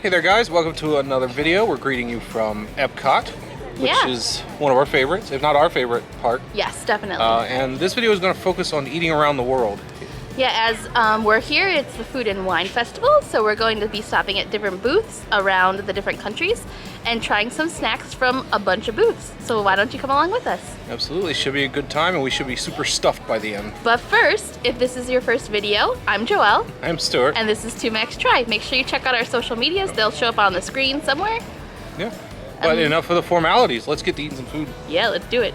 Hey there guys, welcome to another video. We're greeting you from Epcot, which is one of our favorites, if not our favorite park. Yes, definitely. And this video is going to focus on eating around the world. Yeah, as we're here, it's the Food and Wine Festival, so we're going to be stopping at different booths around the different countries and trying some snacks from a bunch of booths. So why don't you come along with us? Absolutely, should be a good time and we should be super stuffed by the end. But first, if this is your first video, I'm Joelle. I'm Stuart. And this is 2Max Try. Make sure you check out our social medias. They'll show up on the screen somewhere. Yeah, but enough of the formalities. Let's get to eating some food. Yeah, let's do it.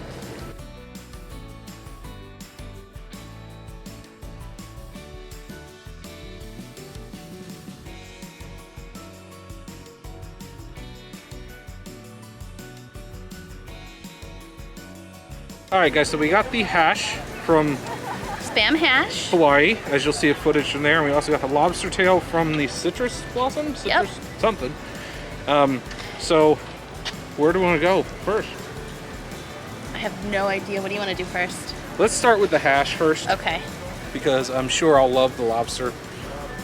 Alright guys, so we got the hash from Spam hash. Hawaii, as you'll see a footage from there. And we also got the lobster tail from the citrus blossom? Citrus something. So, where do we want to go first? I have no idea. What do you want to do first? Let's start with the hash first. Okay. Because I'm sure I'll love the lobster.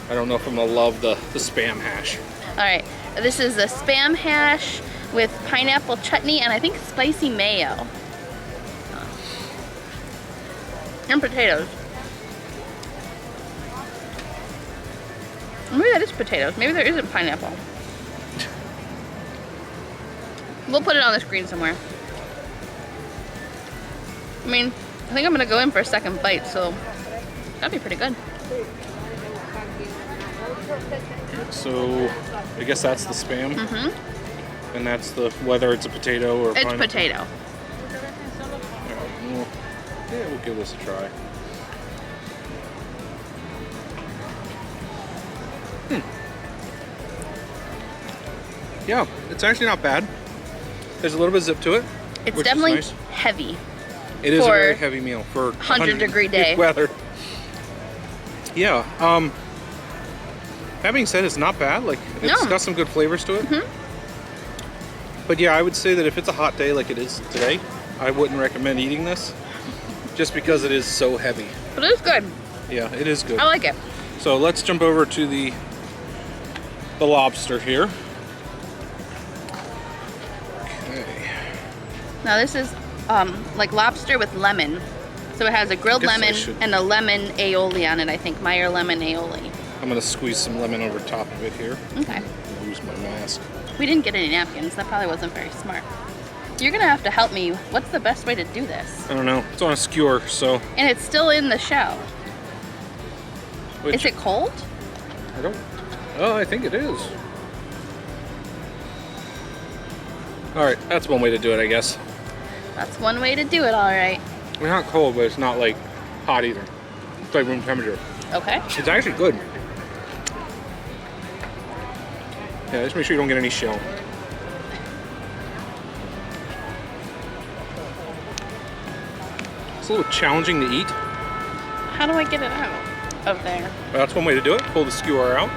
I don't know if I'm going to love the Spam hash. Alright, this is a Spam hash with pineapple chutney and I think spicy mayo. And potatoes. Maybe that is potatoes. Maybe there isn't pineapple. We'll put it on the screen somewhere. I mean, I think I'm gonna go in for a second bite, so that'd be pretty good. So, I guess that's the Spam. Mm-hmm. And that's the, whether it's a potato or It's potato. Yeah, we'll give this a try. Yeah, it's actually not bad. There's a little bit of zip to it. It's definitely nice. heavy. It is a very heavy meal for 100-degree day weather. Yeah. That being said, it's not bad. Like it's got some good flavors to it. Mm-hmm. But yeah, I would say that if it's a hot day like it is today, I wouldn't recommend eating this. Just because it is so heavy. But it is good. Yeah, it is good. I like it. So let's jump over to the lobster here. Okay. Now this is like lobster with lemon. So it has a grilled lemon and a lemon aioli on it, I think. Meyer lemon aioli. I'm gonna squeeze some lemon over top of it here. Okay. Lose my mask. We didn't get any napkins. That probably wasn't very smart. You're gonna have to help me. What's the best way to do this? I don't know. It's on a skewer, so. And it's still in the shell. Is it cold? I don't. Oh, I think it is. All right, that's one way to do it, I guess. That's one way to do it, all right. It's not cold, but it's not like hot either. It's like room temperature. Okay. It's actually good. Yeah, just make sure you don't get any shell. It's a little challenging to eat. How do I get it out of there? Well, that's one way to do it. Pull the skewer out.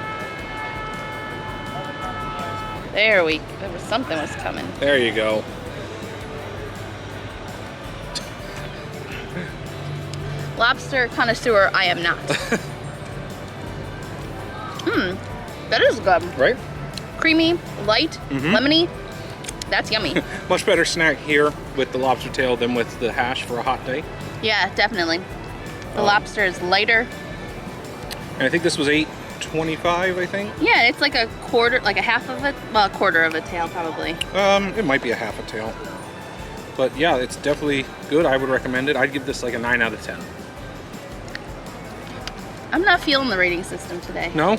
There was something was coming. There you go. Lobster connoisseur, I am not. That is good. Right? Creamy, light, lemony. That's yummy. Much better snack here with the lobster tail than with the hash for a hot day. Yeah, definitely. The lobster is lighter. And I think this was $8.25, I think. Yeah, it's like a quarter, like a half of it, well, a quarter of a tail probably. It might be a half a tail. But yeah, it's definitely good. I would recommend it. I'd give this like a 9 out of 10. I'm not feeling the rating system today. No?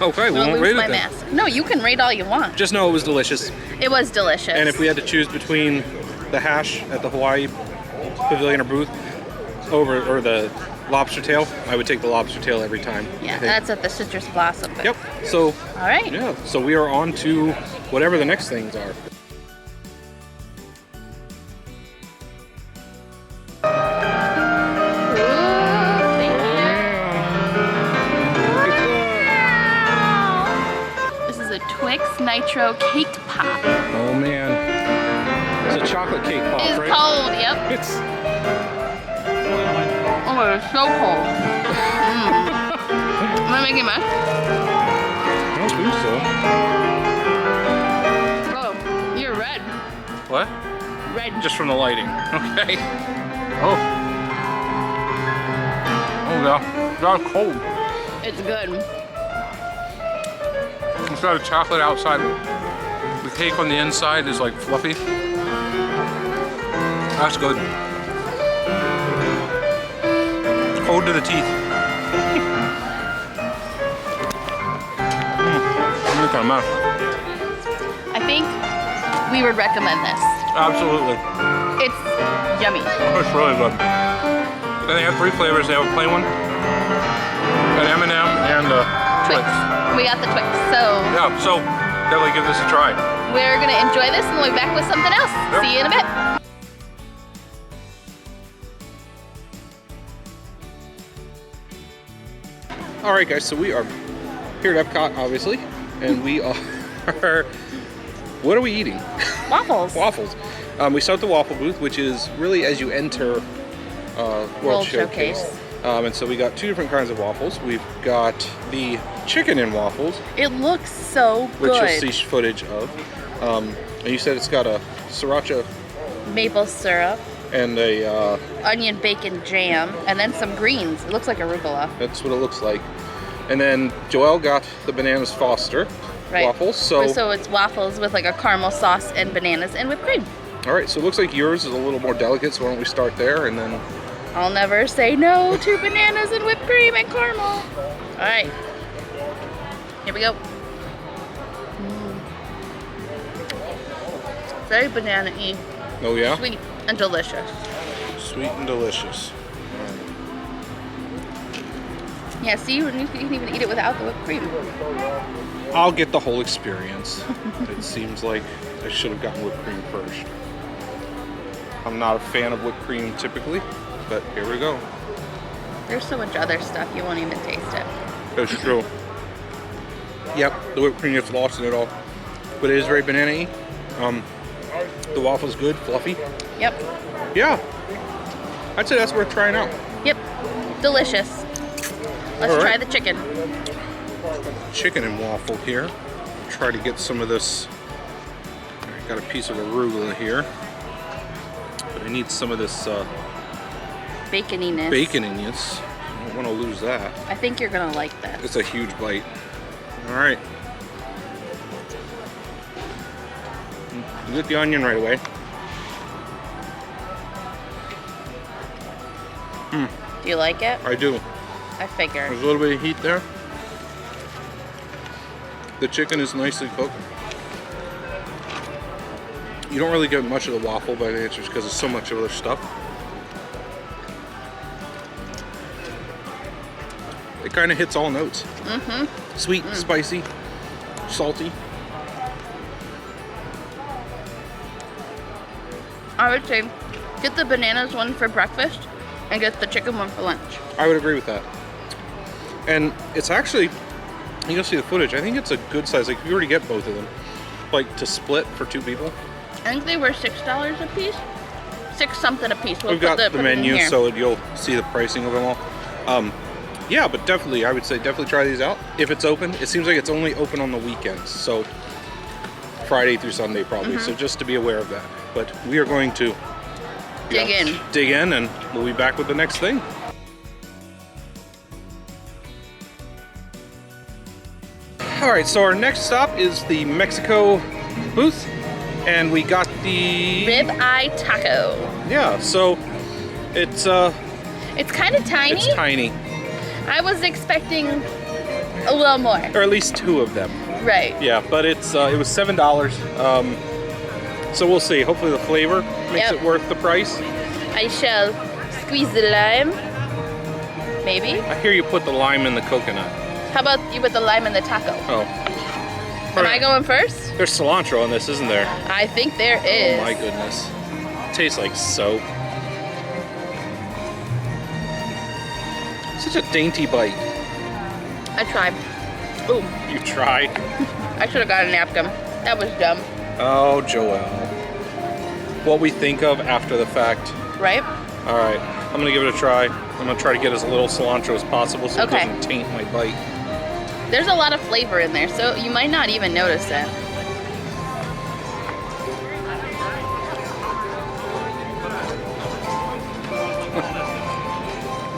Okay, we won't rate it then. Mask. No, you can rate all you want. Just know it was delicious. It was delicious. And if we had to choose between the hash at the Hawaii Pavilion or booth or the lobster tail, I would take the lobster tail every time. Yeah, that's at the Citrus Blossom. Yep. So. All right. Yeah. So we are on to whatever the next things are. Nitro Cake Pop. Oh man, it's a chocolate cake pop, It's right? cold, yep. It's. Oh, it's so cold. Am I making mess? I don't think so. What? Red. Just from the lighting. Okay. Oh. Oh yeah. That's cold. It's good. It's got a chocolate outside. The cake on the inside is like fluffy. That's good. It's cold to the teeth. Look at that. I think we would recommend this. Absolutely. It's yummy. It's really good. Then they have 3 flavors. They have a plain one, an M&M, and a Twix. We got the Twix, so Yeah, so definitely give this a try. we're gonna enjoy this and we'll be back with something else. Yep. See you in a bit. All right, guys. So we are here at Epcot, obviously, and we are. What are we eating? Waffles. Waffles. We start the waffle booth, which is really as you enter World Showcase. And so we got 2 different kinds of waffles. We've got the chicken and waffles, It looks so which good. you'll see footage of. And you said it's got a sriracha Maple syrup, and a. onion bacon jam, and then some greens. It looks like arugula. That's what it looks like. And then Joelle got the bananas Foster Right. waffles. So it's waffles with like a caramel sauce and bananas and whipped cream. all right. So it looks like yours is a little more delicate. So why don't we start there and then. I'll never say no to bananas and whipped cream and caramel. All right, here we go. Very banana-y, Oh yeah. sweet and delicious. Sweet and delicious. Yeah, see, you can even eat it without the whipped cream. I'll get the whole experience. It seems like I should have gotten whipped cream first. I'm not a fan of whipped cream typically, but here we go. There's so much other stuff you won't even taste it. That's true. Yep, the whipped cream gets lost in it all. But it is very banana-y. The waffle's good, fluffy. Yep, Yeah. I'd say that's worth trying out. yep, delicious. Let's All try right. the chicken. Chicken and waffle here. Try to get some of this. I got a piece of arugula here. But I need some of this Baconiness. bacon in it. I don't want to lose that. I think you're gonna like this. It's a huge bite. All right. You get the onion right away. Do you like it? I do. I figured. There's a little bit of heat there. The chicken is nicely cooked. You don't really get much of the waffle, but I think it's just because of so much other stuff. It kind of hits all notes. Mm-hmm. Sweet, spicy, salty. I would say get the bananas one for breakfast and get the chicken one for lunch. I would agree with that. And it's actually, you'll see the footage, I think it's a good size. Like, you already get both of them. Like, to split for 2 people. I think they were $6 a piece. 6 something a piece. We've got the put it in menu, here. so you'll see the pricing of them all. Yeah, but definitely, I would say definitely try these out. If it's open, it seems like it's only open on the weekends. So, Friday through Sunday probably. So just to be aware of that. But we are going to dig in, and we'll be back with the next thing. All right, so our next stop is the Mexico booth, and we got the Rib-eye taco. Yeah, so it's It's kind of tiny. it's tiny, I was expecting a little more. or at least 2 of them. Right. Yeah, but it was $7. So we'll see. Hopefully the flavor makes Yep. it worth the price. I shall squeeze the lime. Maybe. I hear you put the lime in the coconut. How about you put the lime in the taco? Oh. Am I going first? There's cilantro in this, isn't there? I think there is. Oh my goodness. Tastes like soap. Such a dainty bite. I tried. Ooh, You tried. I should have got a napkin. That was dumb. Oh, Joelle. What we think of after the fact. Right? All right, I'm gonna give it a try. I'm gonna try to get as little cilantro as possible so Okay. it doesn't taint my bite. There's a lot of flavor in there, so you might not even notice it.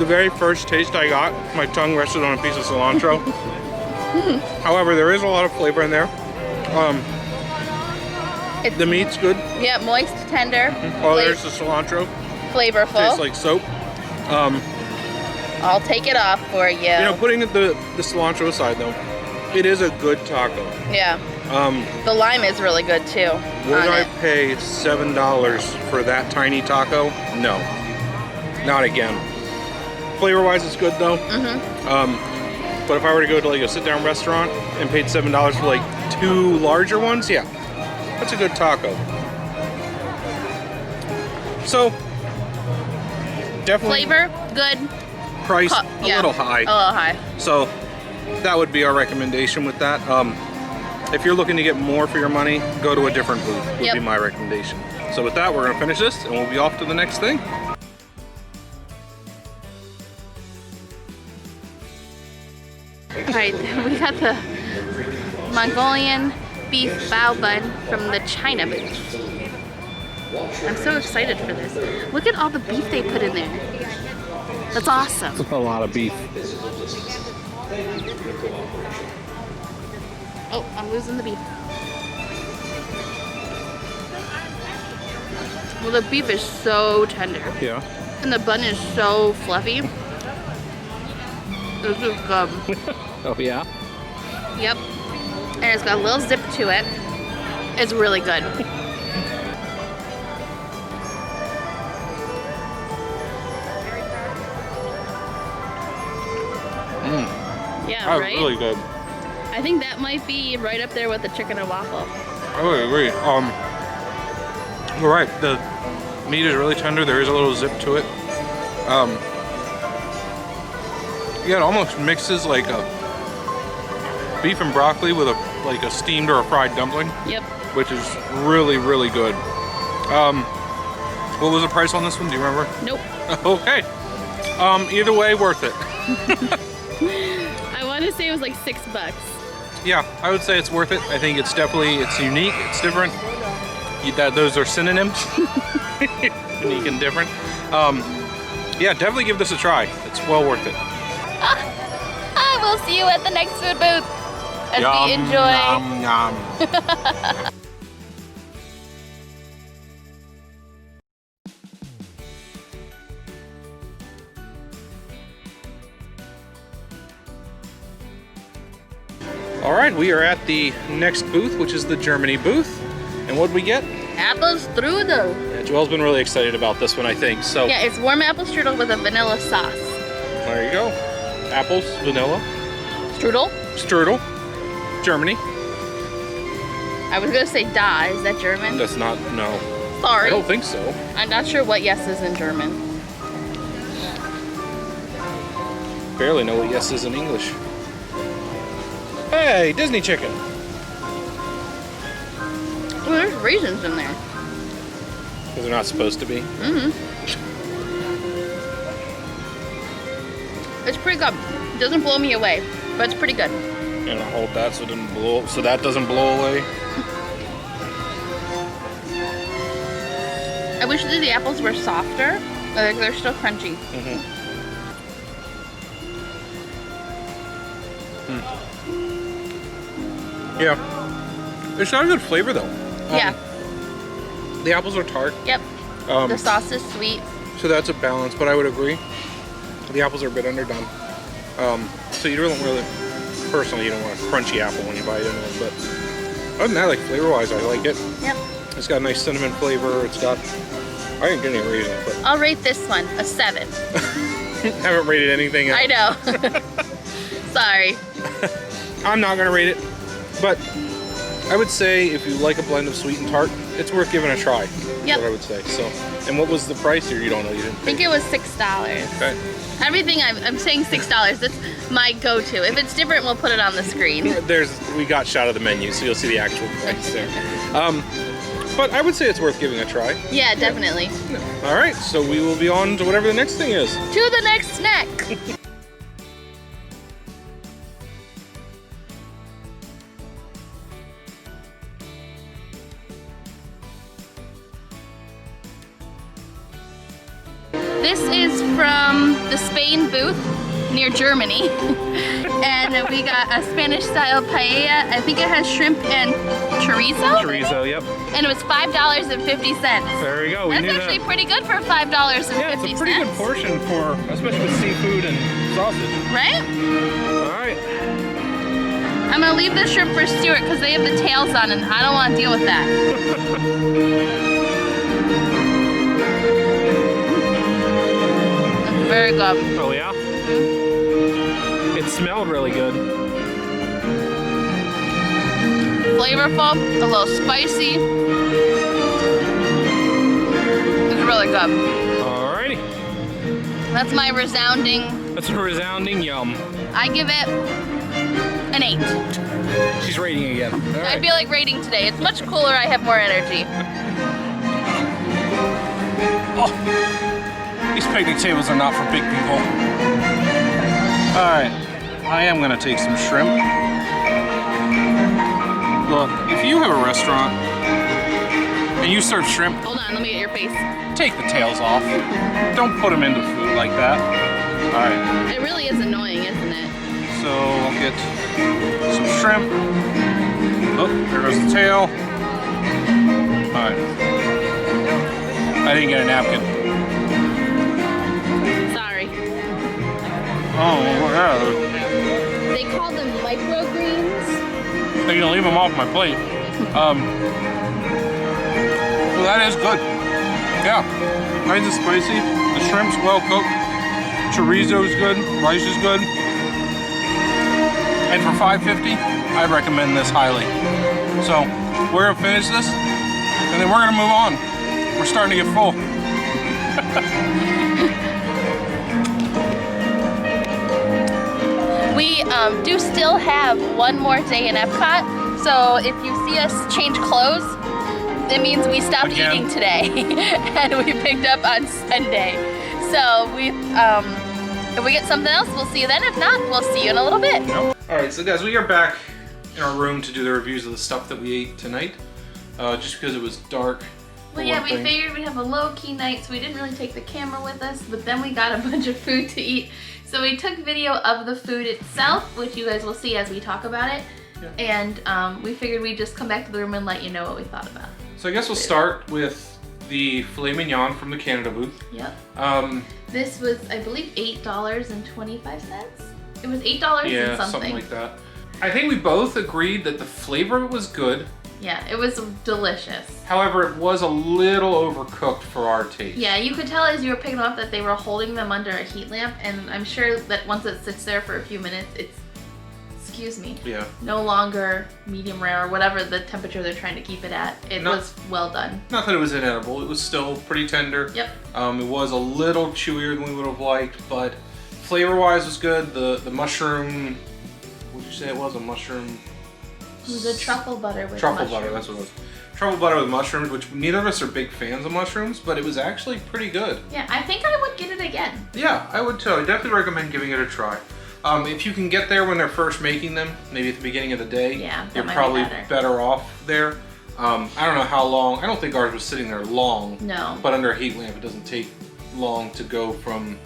The very first taste I got, my tongue rested on a piece of cilantro. However, there is a lot of flavor in there. The meat's good. Yeah, moist, tender. Oh, there's the cilantro. Flavorful. Tastes like soap. I'll take it off for you. You know, putting the cilantro aside though, it is a good taco. Yeah. The lime is really good too. Would I pay $7 for that tiny taco? No, not again. Flavor-wise, it's good though. But if I were to go to like a sit-down restaurant and paid $7 for like 2 larger ones, yeah, that's a good taco. So, definitely Flavor, good. price a little high. A little high. So that would be our recommendation with that. If you're looking to get more for your money, go to a different booth would be my recommendation. So with that, we're gonna finish this and we'll be off to the next thing. Alright, we got the Mongolian beef bao bun from the China booth. I'm so excited for this. Look at all the beef they put in there. That's awesome. A lot of beef. Oh, I'm losing the beef. Well, the beef is so tender. Yeah. And the bun is so fluffy. This is good. Oh yeah? Yep. And it's got a little zip to it. It's really good. Yeah, That's right? really good. I think that might be right up there with the chicken and waffle. I would agree. You're right. The meat is really tender. There is a little zip to it. Yeah, it almost mixes like a beef and broccoli with like a steamed or a fried dumpling. Yep. Which is really, really good. What was the price on this one? Do you remember? Nope. Okay. Either way, worth it. I want to say it was like $6. Yeah, I would say it's worth it. I think it's unique, it's different. Those are synonyms. Unique and different. Yeah, definitely give this a try. It's well worth it. We'll see you at the next food booth as we enjoy. Yum, yum. All right, we are at the next booth, which is the Germany booth. And what did we get? Apple strudel. Yeah, Joelle's been really excited about this one, I think. So Yeah, it's warm apple strudel with a vanilla sauce. there you go. Apples, vanilla, Strudel? strudel, Germany. I was gonna say da. Is that German? That's not, no. I Sorry. don't think so. I'm not sure what yes is in German. Barely know what yes is in English. Hey, Disney chicken. Oh, there's raisins in there. Because they're not supposed to be. It's pretty good. It doesn't blow me away, but it's pretty good. And I'll hold that so it doesn't blow, so that doesn't blow away. I wish that the apples were softer, but like they're still crunchy. Yeah. It's not a good flavor though. Yeah. The apples are tart. Yep. The sauce is sweet. So that's a balance, but I would agree. The apples are a bit underdone. So you don't really, personally, you don't want a crunchy apple when you bite into it, but other than that, like flavor-wise, I like it. Yep. It's got a nice cinnamon flavor. It's got, I didn't get any raisins, but I'll rate this one a 7. haven't rated anything else. I know. Sorry. I'm not gonna rate it, but I would say if you like a blend of sweet and tart, it's worth giving a try. Yep. What I would say. So, and what was the price? Or you don't know? You didn't. I think it was $6. Okay. Everything I'm saying $6. That's my go-to. If it's different, we'll put it on the screen. We got shot of the menu, so you'll see the actual price there. But I would say it's worth giving a try. Yeah, definitely. All right, so we will be on to whatever the next thing is. To the next snack. This is from the Spain booth near Germany. And we got a Spanish style paella. I think it has shrimp and chorizo. Chorizo, yep. And it was $5.50. There we go. That's actually pretty good for $5.50. Yeah, it's a pretty good portion for, especially with seafood and sausage. Right? All right. I'm gonna leave the shrimp for Stuart because they have the tails on and I don't want to deal with that. That's very good. Oh yeah? It smelled really good. Flavorful, a little spicy. It's really good. Alrighty. That's my resounding. That's a resounding yum. I give it an 8. She's rating again. All I right. feel like rating today. It's much cooler. I have more energy. Oh, these picnic tables are not for big people. All right, I am gonna take some shrimp. Look, if you have a restaurant and you serve shrimp, Hold on, let me get your face. take the tails off. Don't put them into food like that. All right, It really is annoying, isn't it? so I'll get some shrimp. Oh, there goes the tail. All right. I didn't get a napkin. Sorry. Oh, yeah. They call them microgreens. I'm gonna leave them off my plate. Well, that is good. Yeah, mine's is spicy. The shrimp's well cooked. Chorizo's good. Rice is good. And for $5.50, I recommend this highly. So we're gonna finish this, and then we're gonna move on. We're starting to get full. We do still have one more day in Epcot, so if you see us change clothes, it means we stopped Again. eating today and we picked up on Sunday. So if we get something else, we'll see you then. If not, we'll see you in a little bit. All right, so guys, we are back in our room to do the reviews of the stuff that we ate tonight. Just because it was dark. Well, yeah, we figured we'd have a low-key night, so we didn't really take the camera with us, but then we got a bunch of food to eat. So we took video of the food itself, which you guys will see as we talk about it. Yeah. And we figured we'd just come back to the room and let you know what we thought about. So I guess we'll start with the filet mignon from the Canada booth. Yep. Um, This was, I believe, $8.25. It was $8 yeah, and something like that. I think we both agreed that the flavor of it was good. Yeah, it was delicious. However, it was a little overcooked for our taste. Yeah, you could tell as you were picking them up that they were holding them under a heat lamp, and I'm sure that once it sits there for a few minutes, it's, excuse me, Yeah. no longer medium rare or whatever the temperature they're trying to keep it at. It was well done. Not that it was inedible. It was still pretty tender. Yep. It was a little chewier than we would have liked, but flavor-wise was good. The mushroom, what did you say it was? A mushroom? It was a truffle butter with Truffle mushrooms. butter, that's what it was. Truffle butter with mushrooms, which neither of us are big fans of mushrooms, but it was actually pretty good. Yeah, I think I would get it again. Yeah, I would too. I definitely recommend giving it a try. If you can get there when they're first making them, maybe at the beginning of the day, Yeah, that you're might be probably better. off there. I don't know how long. I don't think ours was sitting there long. No. But under a heat lamp, it doesn't take long to go from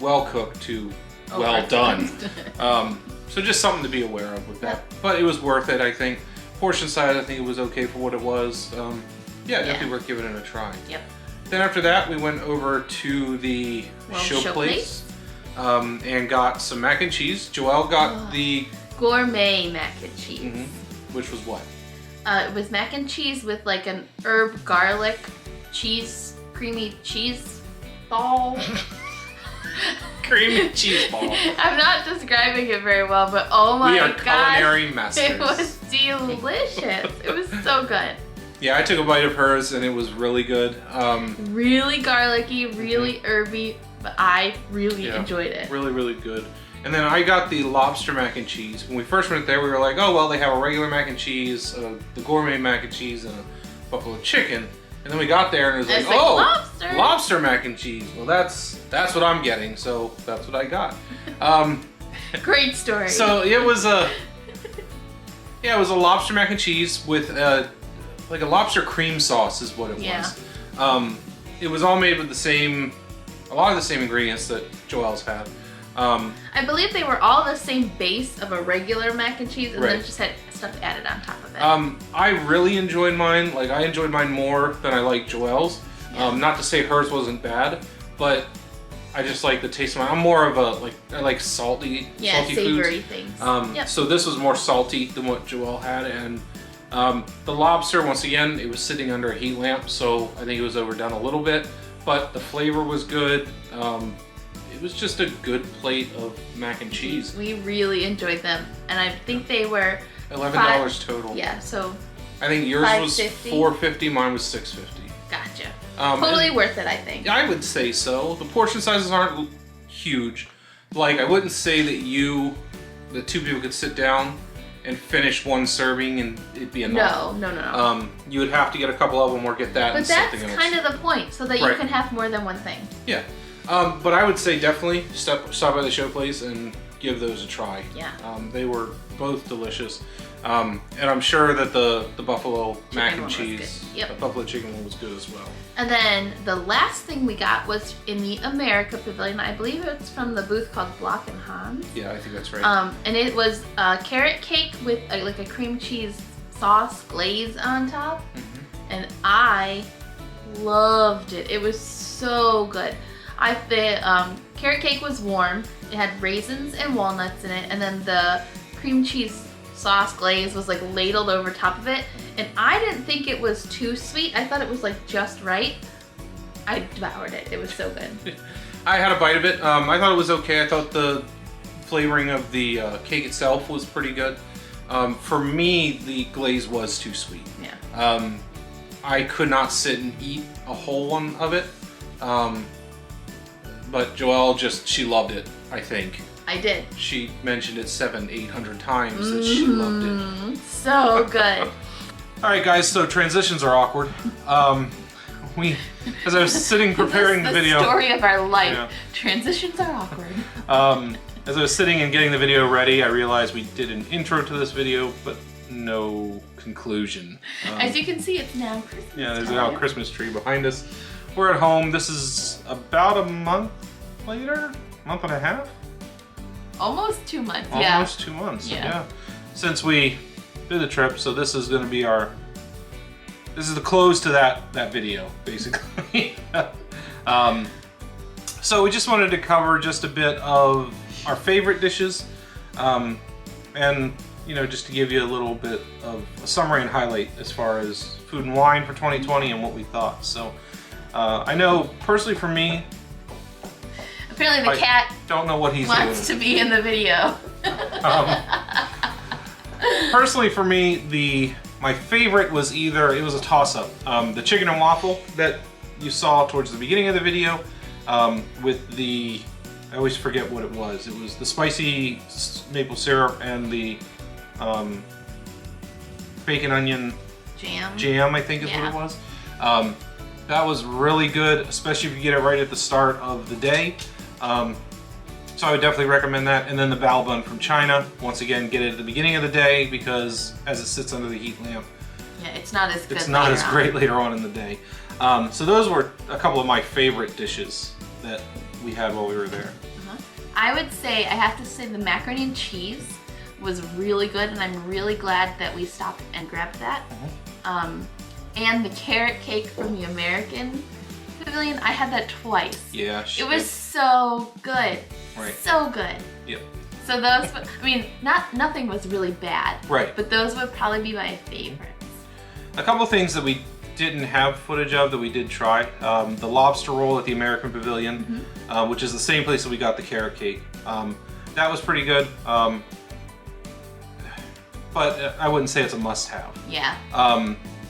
well cooked to well done. So just something to be aware of with that. Yep. But it was worth it, I think. Portion size, I think it was okay for what it was. Yeah, definitely worth giving it a try. Yep. Then after that, we went over to the showplace and got some mac and cheese. Joelle got the gourmet mac and cheese. which was what? It was mac and cheese with like an herb garlic cheese, creamy cheese ball. Creamy cheese ball. I'm not describing it very well, but oh my god. We are culinary masters. It was delicious. It was so good. Yeah, I took a bite of hers and it was really good. Really garlicky, really herby, but I really enjoyed it. Really, really good. And then I got the lobster mac and cheese. When we first went there, we were like, oh, well, they have a regular mac and cheese, the gourmet mac and cheese, and a buffalo chicken. And then we got there and it was like, It's like, oh, lobster. lobster mac and cheese. Well, that's what I'm getting, so that's what I got. Great story. So it was a lobster mac and cheese with like a lobster cream sauce is what it was. It was all made with the same a lot of the same ingredients that Joelle's had. I believe they were all the same base of a regular mac and cheese, and then Right. just had stuff added on top of it. I really enjoyed mine. Like, I enjoyed mine more than I like Joelle's. Yeah. Not to say hers wasn't bad, but I just like the taste of mine. I'm more of a, I like salty savory foods. things. Yep. So this was more salty than what Joelle had, and the lobster, once again, it was sitting under a heat lamp, so I think it was overdone a little bit, but the flavor was good. It was just a good plate of mac and cheese. We really enjoyed them, and I think they were $11 total. Yeah, so I think yours was $5.50. $4.50, mine was $6.50. gotcha. And Totally worth it, I think. I would say so. The portion sizes aren't huge. Like, I wouldn't say that the two people could sit down and finish one serving and it'd be enough. No. You would have to get a couple of them or get that But and that's something else. kind of the point, so that you Right. can have more than one thing. Yeah. But I would say definitely stop by the show place and give those a try. Yeah. They were both delicious. And I'm sure that the buffalo mac Chicken and one was cheese, good. Yep. the buffalo chicken one was good as well. And then the last thing we got was in the America Pavilion. I believe it's from the booth called Block and Hans. Yeah, I think that's right. And it was a carrot cake with like a cream cheese sauce glaze on top. And I loved it. It was so good. The carrot cake was warm. It had raisins and walnuts in it, and then the cream cheese sauce glaze was like ladled over top of it. And I didn't think it was too sweet. I thought it was like just right. I devoured it. It was so good. I had a bite of it. I thought it was okay. I thought the flavoring of the cake itself was pretty good. For me, the glaze was too sweet. Yeah. I could not sit and eat a whole one of it. But Joelle she loved it, I think. I did. She mentioned it 700-800 times that she loved it. So good. All right, guys, so transitions are awkward. As I was sitting preparing the video. The story of our life. Yeah. Transitions are awkward. As I was sitting and getting the video ready, I realized we did an intro to this video, but no conclusion. As you can see, it's now Christmas Yeah, there's time. now a Christmas tree behind us. We're at home. This is about a month later, month and a half? Almost 2 months. Almost 2 months. Yeah. Since we did the trip, so this is going to be this is the close to that video, basically. So we just wanted to cover just a bit of our favorite dishes, and just to give you a little bit of a summary and highlight as far as food and wine for 2020 and what we thought. So I know personally for me, Apparently the cat don't know what he's wants doing. to be in the video. Personally for me, my favorite was it was a toss-up. The chicken and waffle that you saw towards the beginning of the video, with I always forget what it was. It was the spicy maple syrup and the bacon onion Jam, I think is what it was. That was really good, especially if you get it right at the start of the day. So I would definitely recommend that. And then the bao bun from China. Once again, get it at the beginning of the day because as it sits under the heat lamp, Yeah, it's not as good. it's not later as on. great later on in the day. So those were a couple of my favorite dishes that we had while we were there. I would say, I have to say the macaroni and cheese was really good, and I'm really glad that we stopped and grabbed that. And the carrot cake from the American Pavilion, I had that twice. Yeah. It was so good. Right. So good. Yep. So those, I mean, nothing was really bad. Right. But those would probably be my favorites. A couple things that we didn't have footage of that we did try. The lobster roll at the American Pavilion, which is the same place that we got the carrot cake. That was pretty good. But I wouldn't say it's a must-have. Yeah.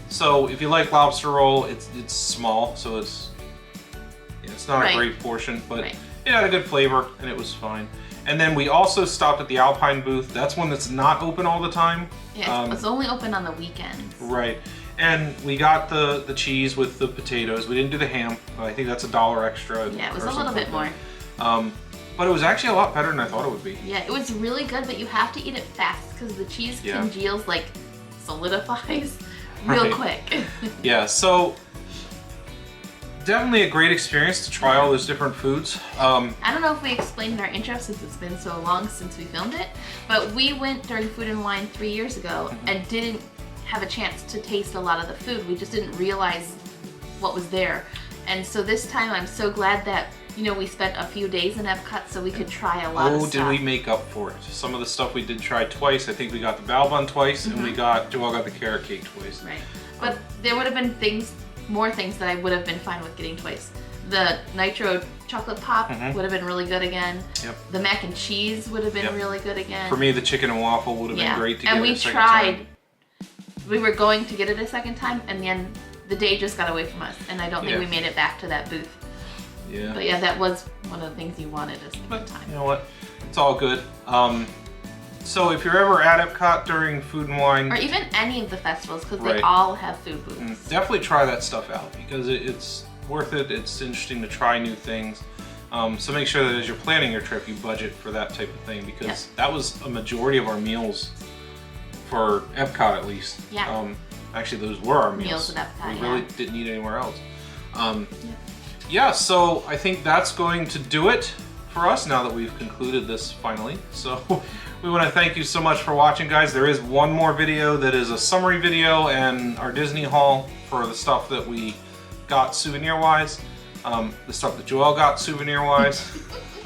So if you like lobster roll, it's small, so it's not a great portion, but it had a good flavor and it was fine. And then we also stopped at the Alpine booth. That's one that's not open all the time. Yeah, it's only open on the weekends. Right. And we got the cheese with the potatoes. We didn't do the ham. I think that's $1 extra. Yeah, it was or a little something bit like more. that. But it was actually a lot better than I thought it would be. Yeah, it was really good, but you have to eat it fast because the cheese congeals, like solidifies real quick. Yeah, so definitely a great experience to try all those different foods. I don't know if we explained in our intro since it's been so long since we filmed it, but we went during Food and Wine 3 years ago and didn't have a chance to taste a lot of the food. We just didn't realize what was there. And so this time I'm so glad that, you know, we spent a few days in Epcot so we could try a lot of stuff. Oh, did we make up for it? Some of the stuff we did try twice. I think we got the bao bun twice, and Joelle got the carrot cake twice. Right. But there would have been more things that I would have been fine with getting twice. The Nitro Chocolate Pop would have been really good again. Yep. The mac and cheese would have been really good again. For me, the chicken and waffle would have been great to get a second time. We were going to get it a second time, and then the day just got away from us, and I don't think we made it back to that booth. Yeah. But yeah, that was one of the things you wanted a second time. You know what? It's all good. So if you're ever at Epcot during Food and Wine, or even any of the festivals, because they all have food booths. Definitely try that stuff out because it's worth it. It's interesting to try new things. So make sure that as you're planning your trip, you budget for that type of thing because that was a majority of our meals for Epcot, at least. Yeah. Actually, those were our meals. At Epcot, we really didn't eat anywhere else. Yeah, so I think that's going to do it for us now that we've concluded this finally. So we want to thank you so much for watching, guys. There is one more video that is a summary video and our Disney haul for the stuff that we got souvenir-wise, the stuff that Joelle got souvenir-wise.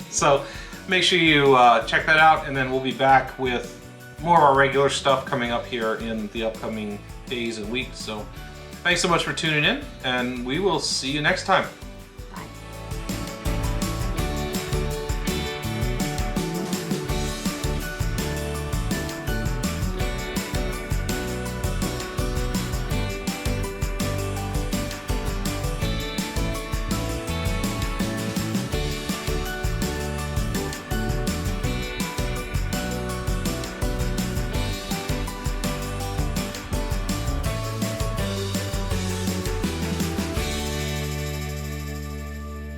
So make sure you check that out, and then we'll be back with more of our regular stuff coming up here in the upcoming days and weeks. So thanks so much for tuning in, and we will see you next time.